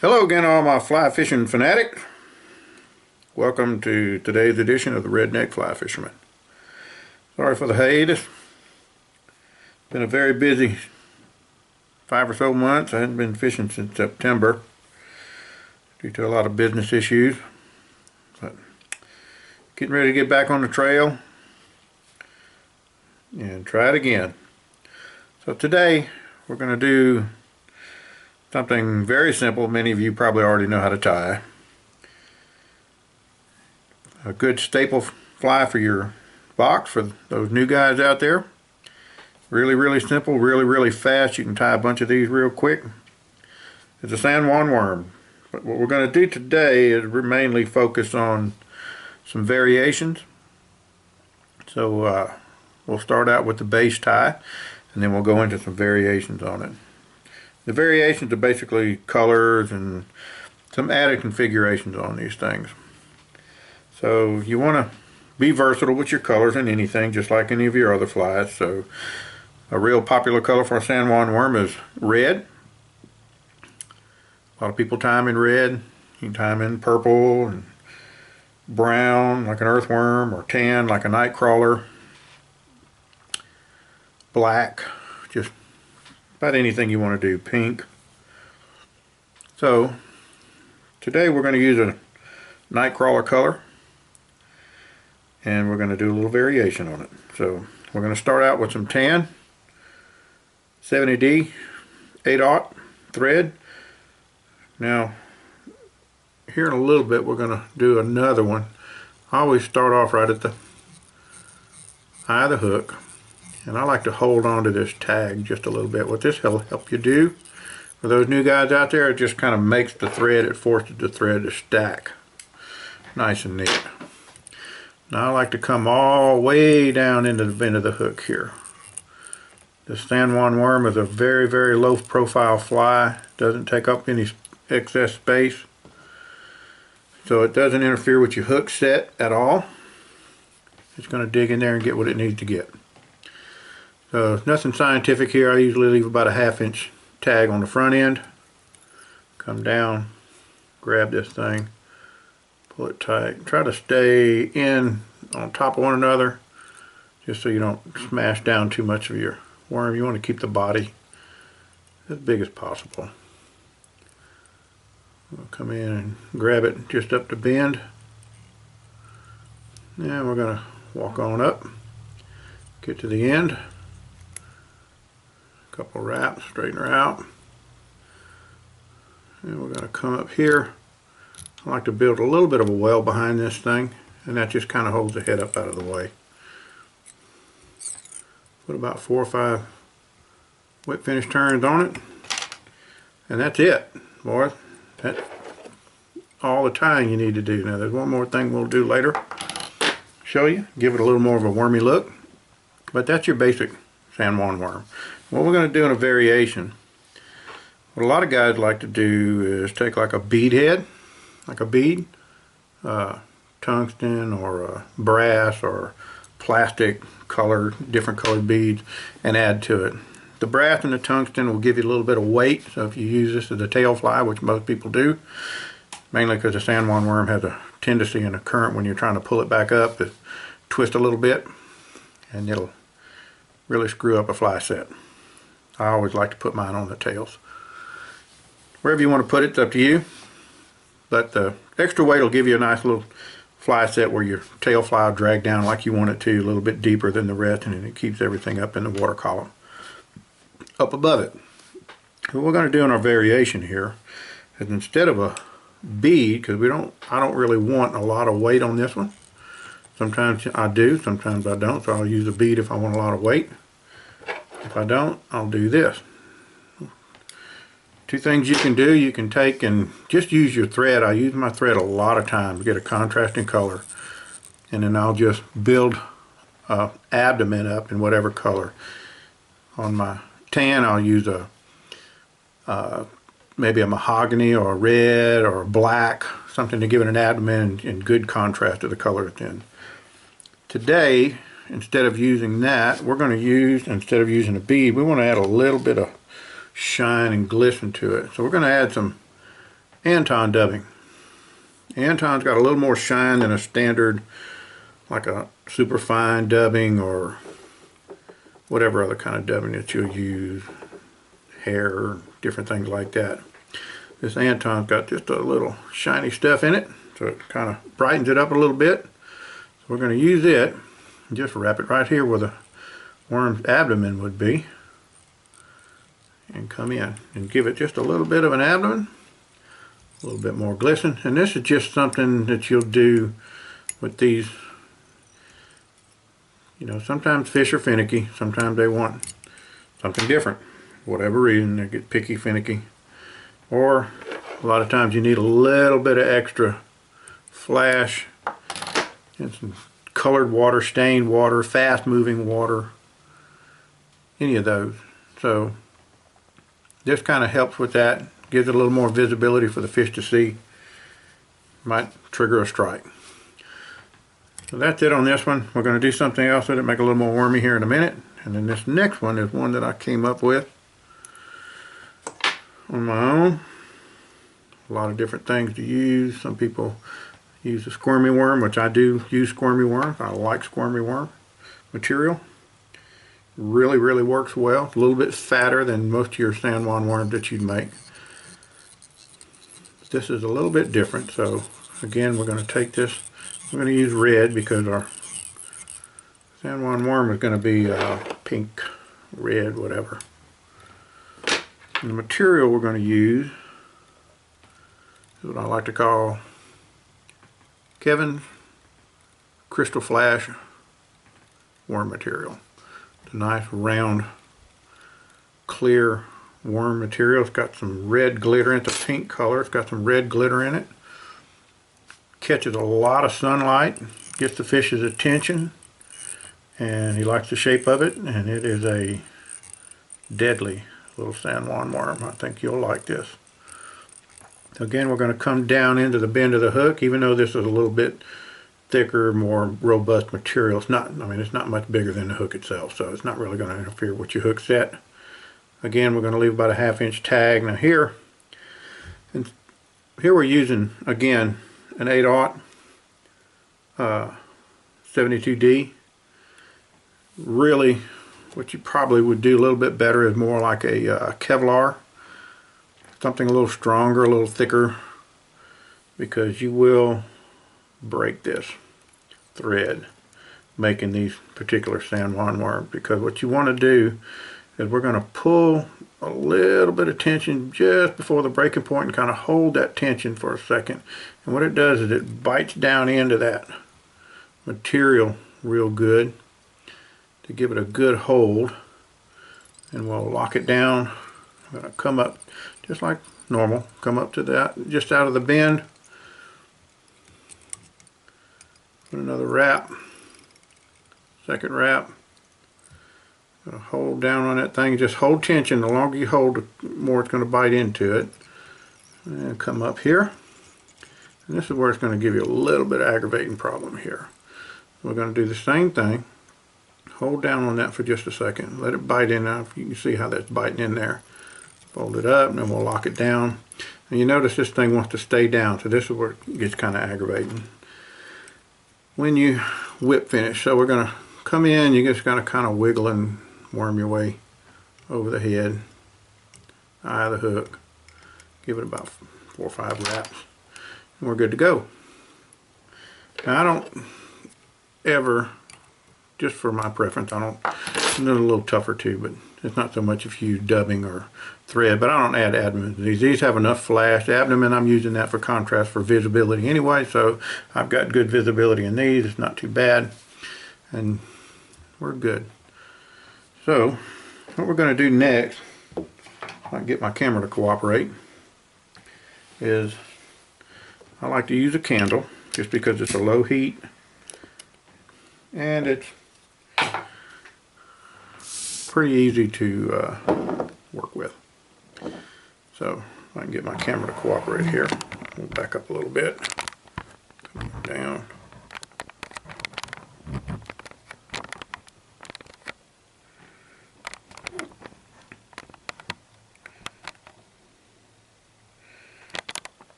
Hello again, all my fly fishing fanatics. Welcome to today's edition of the Redneck Fly Fisherman. Sorry for the hiatus. Been a very busy 5 or so months. I hadn't been fishing since September due to a lot of business issues. But getting ready to get back on the trail and try it again. So today we're going to do something very simple. Many of you probably already know how to tie. A good staple fly for your box for those new guys out there. Really simple, really fast. You can tie a bunch of these real quick. It's a San Juan worm. But what we're going to do today is mainly focus on some variations. So we'll start out with the base tie, and then we'll go into some variations on it. The variations are basically colors and some added configurations on these things. So you want to be versatile with your colors in anything, just like any of your other flies. So a real popular color for a San Juan worm is red. A lot of people tie them in red. You can tie them in purple and brown like an earthworm, or tan like a nightcrawler, black, just about anything you want to do, pink. So today we're going to use a nightcrawler color, and we're going to do a little variation on it. So we're going to start out with some tan 70D 8/0 thread. Now here in a little bit we're going to do another one. I always start off right at the eye of the hook, and I like to hold on to this tag just a little bit. What this will help you do for those new guys out there, it just kind of makes the thread, it forces the thread to stack nice and neat. Now I like to come all the way down into the bend of the hook here. The San Juan worm is a very low profile fly. Doesn't take up any excess space, so it doesn't interfere with your hook set at all. It's going to dig in there and get what it needs to get. So nothing scientific here. I usually leave about a 1/2 inch tag on the front end. Come down, grab this thing, pull it tight. Try to stay in on top of one another, just so you don't smash down too much of your worm. You want to keep the body as big as possible. We'll come in and grab it just up to bend. And we're going to walk on up, get to the end. Couple wraps, straighten her out. And we're going to come up here. I like to build a little bit of a well behind this thing, and that just kind of holds the head up out of the way. Put about 4 or 5 wet finish turns on it, and that's it, boys. That's all the tying you need to do. Now there's one more thing we'll do later. Show you, give it a little more of a wormy look, but that's your basic San Juan worm. What we're going to do in a variation, what a lot of guys like to do is take like a bead head, like a bead, tungsten or brass or plastic color, different colored beads, and add to it. The brass and the tungsten will give you a little bit of weight, so if you use this as a tail fly, which most people do, mainly because the San Juan worm has a tendency in a current when you're trying to pull it back up to twist a little bit, and it'll really screw up a fly set. I always like to put mine on the tails. Wherever you want to put it, it's up to you, but the extra weight will give you a nice little fly set where your tail fly will drag down like you want it to, a little bit deeper than the rest, and it keeps everything up in the water column up above it. What we're going to do in our variation here is, instead of a bead, because I don't really want a lot of weight on this one. Sometimes I do, sometimes I don't, so I'll use a bead if I want a lot of weight. If I don't, I'll do this. Two things you can do: you can take and just use your thread. I use my thread a lot of times to get a contrasting color, and then I'll just build a abdomen up in whatever color. On my tan, I'll use maybe a mahogany or a red or a black, something to give it an abdomen in good contrast to the color it's in. Today, instead of using that, we're going to use, instead of using a bead, we want to add a little bit of shine and glisten to it. So we're going to add some Anton dubbing. Anton's got a little more shine than a standard, like a super fine dubbing or whatever other kind of dubbing that you'll use, hair, different things like that. This Anton's got just a little shiny stuff in it, so it kind of brightens it up a little bit. So we're going to use it and just wrap it right here where the worm's abdomen would be, and come in and give it just a little bit of an abdomen, a little bit more glisten. And this is just something that you'll do with these. You know, sometimes fish are finicky, sometimes they want something different. For whatever reason, they get picky, finicky. Or a lot of times you need a little bit of extra flash and some colored water, stained water, fast moving water, any of those. So this kind of helps with that, gives it a little more visibility for the fish to see. Might trigger a strike. So that's it on this one. We're going to do something else with it, make it a little more wormy here in a minute. And then this next one is one that I came up with on my own. A lot of different things to use. Some people use a squirmy worm, which I do use squirmy worm. I like squirmy worm material. Really, really works well. It's a little bit fatter than most of your San Juan worms that you'd make. This is a little bit different. So again, we're going to take this. We're going to use red because our San Juan worm is going to be pink, red, whatever. And the material we're going to use is what I like to call Kevin's Crystal Flash worm material. It's a nice round clear worm material. It's got some red glitter in it. It's a pink color. It's got some red glitter in it. Catches a lot of sunlight, gets the fish's attention, and he likes the shape of it, and it is a deadly little San Juan worm. I think you'll like this. Again, we're going to come down into the bend of the hook, even though this is a little bit thicker, more robust material. It's not, I mean, it's not much bigger than the hook itself, so it's not really going to interfere with your hook set. Again, we're going to leave about a 1/2 inch tag. Now here we're using, again, an 8/0 72D. Really, what you probably would do a little bit better is more like a Kevlar. Something a little stronger, a little thicker, because you will break this thread making these particular San Juan worms. Because what you want to do is we're going to pull a little bit of tension just before the breaking point and kind of hold that tension for a second. And what it does is it bites down into that material real good to give it a good hold. And we'll lock it down. I'm going to come up just like normal, come up to that, just out of the bend. Put another wrap, second wrap. Gonna hold down on that thing, just hold tension. The longer you hold, the more it's going to bite into it. And come up here. And this is where it's going to give you a little bit of aggravating problem here. We're going to do the same thing. Hold down on that for just a second. Let it bite in. Now you can see how that's biting in there. Fold it up and then we'll lock it down. And you notice this thing wants to stay down, so this is where it gets kind of aggravating when you whip finish. So we're going to come in, you just got to kind of wiggle and worm your way over the head, eye of the hook. Give it about 4 or 5 wraps and we're good to go. Now I don't ever, just for my preference, I don't, I'm a little tougher too, but it's not so much if you use dubbing or thread, but I don't add abdomen to these. These have enough flash. The abdomen, I'm using that for contrast, for visibility anyway, so I've got good visibility in these. It's not too bad, and we're good. So what we're going to do next, if I can get my camera to cooperate, is I like to use a candle just because it's a low heat and it's pretty easy to work with. So if I can get my camera to cooperate here, we'll back up a little bit, come down.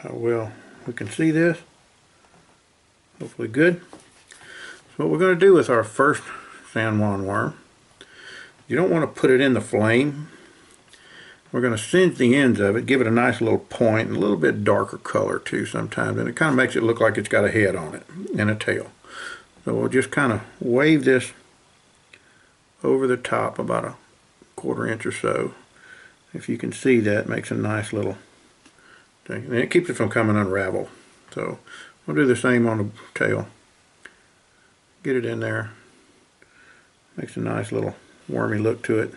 how well we can see this. Hopefully good. So what we're going to do with our first San Juan worm, you don't want to put it in the flame. We're going to singe the ends of it, give it a nice little point, and a little bit darker color too sometimes, and it kind of makes it look like it's got a head on it and a tail. So we'll just kind of wave this over the top about a 1/4 inch or so. If you can see that, it makes a nice little thing. And it keeps it from coming unraveled. So we'll do the same on the tail. Get it in there. Makes a nice little wormy look to it.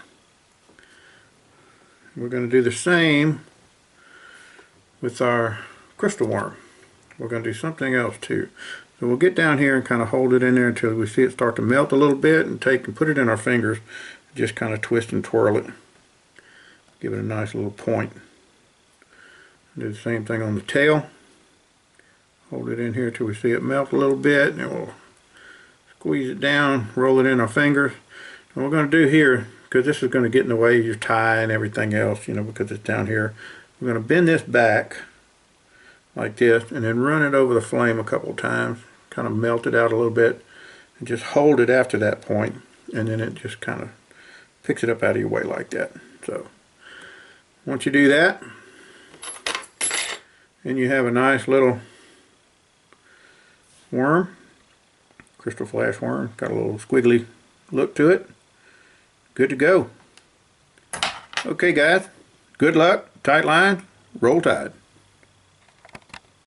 We're going to do the same with our crystal worm. We're going to do something else too. So we'll get down here and kind of hold it in there until we see it start to melt a little bit, and take and put it in our fingers. Just kind of twist and twirl it. Give it a nice little point. Do the same thing on the tail. Hold it in here till we see it melt a little bit, and we'll squeeze it down, roll it in our fingers. And what we're going to do here, because this is going to get in the way of your tie and everything else, you know, because it's down here, we're going to bend this back like this, and then run it over the flame a couple of times, kind of melt it out a little bit, and just hold it after that point, and then it just kind of picks it up out of your way like that. So once you do that, then you have a nice little worm, crystal flash worm. Got a little squiggly look to it. Good to go. Okay guys, good luck, tight lines, roll tide.